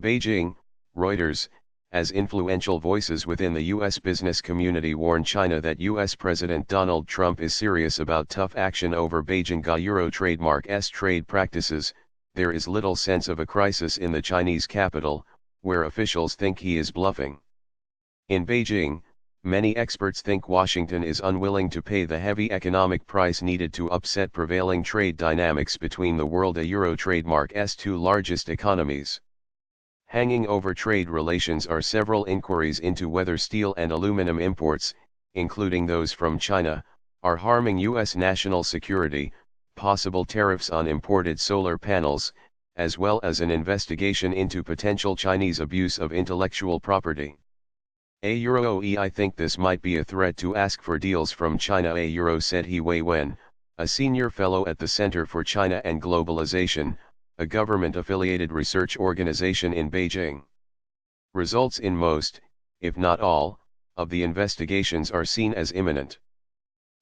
Beijing, Reuters, as influential voices within the U.S. business community warn China that U.S. President Donald Trump is serious about tough action over Beijing Euro trademark's trade practices, there is little sense of a crisis in the Chinese capital, where officials think he is bluffing. In Beijing, many experts think Washington is unwilling to pay the heavy economic price needed to upset prevailing trade dynamics between the world Euro trademark's two largest economies. Hanging over trade relations are several inquiries into whether steel and aluminum imports, including those from China, are harming U.S. national security, possible tariffs on imported solar panels, as well as an investigation into potential Chinese abuse of intellectual property. I think this might be a threat to ask for deals from China, said He Weiwen, a senior fellow at the Center for China and Globalization, a government-affiliated research organization in Beijing. Results in most, if not all, of the investigations are seen as imminent.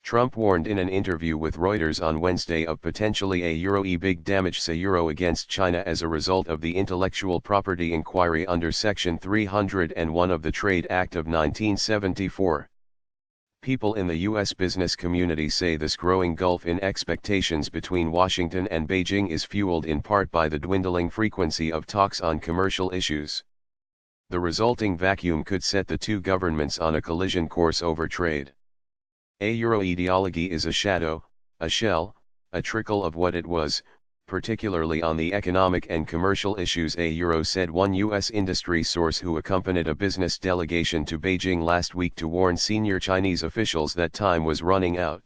Trump warned in an interview with Reuters on Wednesday of potentially a big damage against China as a result of the intellectual property inquiry under Section 301 of the Trade Act of 1974. People in the U.S. business community say this growing gulf in expectations between Washington and Beijing is fueled in part by the dwindling frequency of talks on commercial issues. The resulting vacuum could set the two governments on a collision course over trade. Ideology is a shadow, a shell, a trickle of what it was, particularly on the economic and commercial issues, said one U.S. industry source who accompanied a business delegation to Beijing last week to warn senior Chinese officials that time was running out.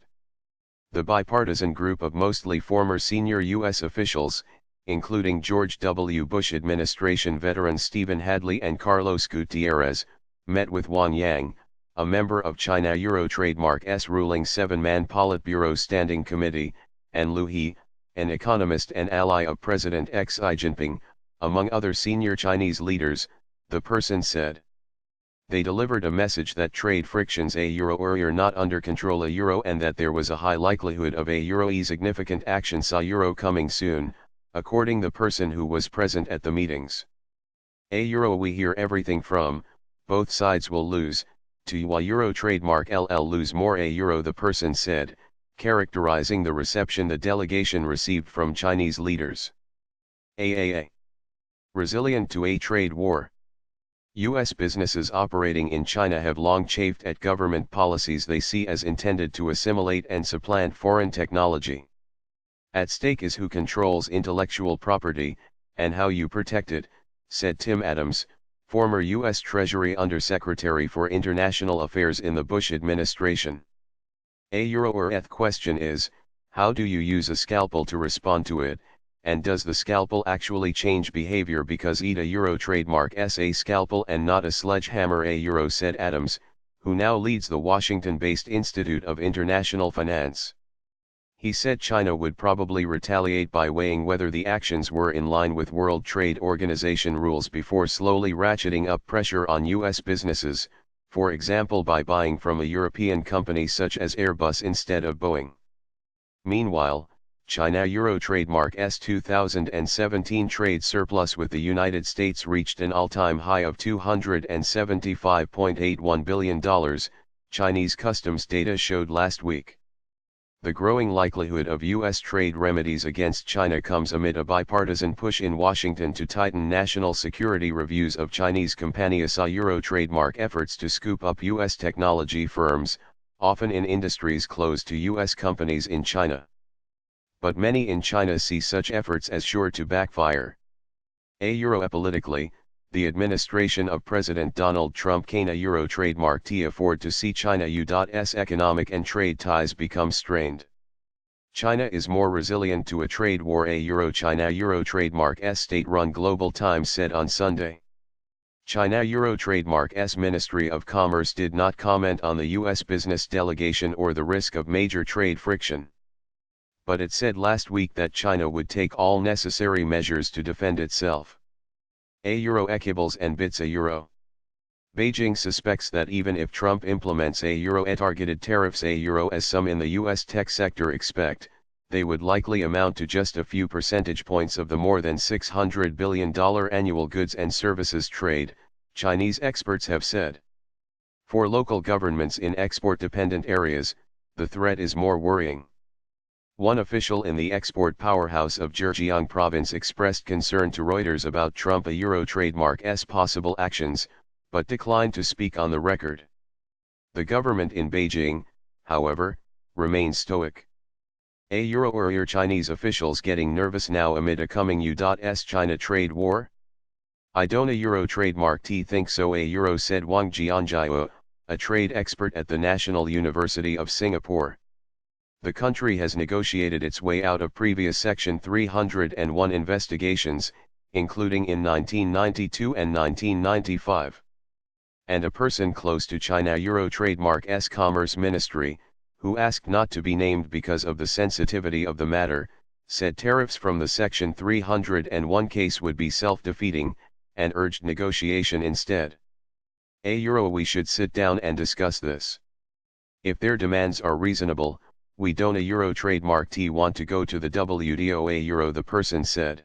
The bipartisan group of mostly former senior U.S. officials, including George W. Bush administration veterans Stephen Hadley and Carlos Gutierrez, met with Wang Yang, a member of China Euro Trademark's ruling 7-man Politburo Standing Committee, and Liu He, an economist and ally of President Xi Jinping, among other senior Chinese leaders, the person said. They delivered a message that trade frictions are not under control and that there was a high likelihood of significant action coming soon, according the person who was present at the meetings. We hear everything from, both sides will lose, to Euro trademark lose more the person said, characterizing the reception the delegation received from Chinese leaders. Resilient to a trade war. U.S. businesses operating in China have long chafed at government policies they see as intended to assimilate and supplant foreign technology. At stake is who controls intellectual property, and how you protect it, said Tim Adams, former U.S. Treasury Undersecretary for International Affairs in the Bush administration. The question is, how do you use a scalpel to respond to it, and does the scalpel actually change behavior because a Euro trademark is a scalpel and not a sledgehammer, said Adams, who now leads the Washington-based Institute of International Finance. He said China would probably retaliate by weighing whether the actions were in line with World Trade Organization rules before slowly ratcheting up pressure on U.S. businesses, for example by buying from a European company such as Airbus instead of Boeing. Meanwhile, China Euro Trademark's 2017 trade surplus with the United States reached an all-time high of $275.81 billion, Chinese customs data showed last week. The growing likelihood of U.S. trade remedies against China comes amid a bipartisan push in Washington to tighten national security reviews of Chinese companies Euro trademark efforts to scoop up U.S. technology firms, often in industries close to U.S. companies in China. But many in China see such efforts as sure to backfire. Politically, the administration of President Donald Trump can Euro trademark afford to see China U.S. economic and trade ties become strained. China is more resilient to a trade war, China Euro trademark's state-run Global Times said on Sunday. China Euro trademark's Ministry of Commerce did not comment on the U.S. business delegation or the risk of major trade friction. But it said last week that China would take all necessary measures to defend itself. Equables and bits Euro. Beijing suspects that even if Trump implements targeted tariffs as some in the U.S. tech sector expect, they would likely amount to just a few percentage points of the more than $600 billion annual goods and services trade, Chinese experts have said. For local governments in export-dependent areas, the threat is more worrying. One official in the export powerhouse of Zhejiang province expressed concern to Reuters about Trump Euro trademark's possible actions, but declined to speak on the record. The government in Beijing, however, remains stoic. Euro or Chinese officials getting nervous now amid a coming U.S. China trade war? I don't Euro trademark think so Euro, said Wang Jianjiao, a trade expert at the National University of Singapore. The country has negotiated its way out of previous Section 301 investigations, including in 1992 and 1995. And a person close to China Euro trademark's Commerce Ministry, who asked not to be named because of the sensitivity of the matter, said tariffs from the Section 301 case would be self-defeating, and urged negotiation instead. Euro, we should sit down and discuss this. If their demands are reasonable, we don't Euro trademark want to go to the WTO Euro, the person said.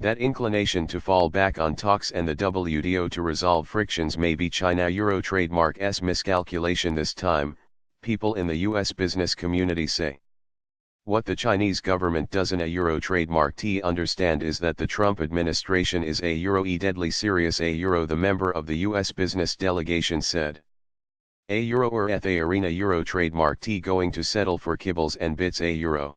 That inclination to fall back on talks and the WTO to resolve frictions may be China Euro trademark's miscalculation this time, people in the US business community say. What the Chinese government doesn't Euro trademark understand is that the Trump administration is Euro deadly serious Euro, the member of the US business delegation said. Euro or at the arena Euro trademark going to settle for kibbles and bits Euro.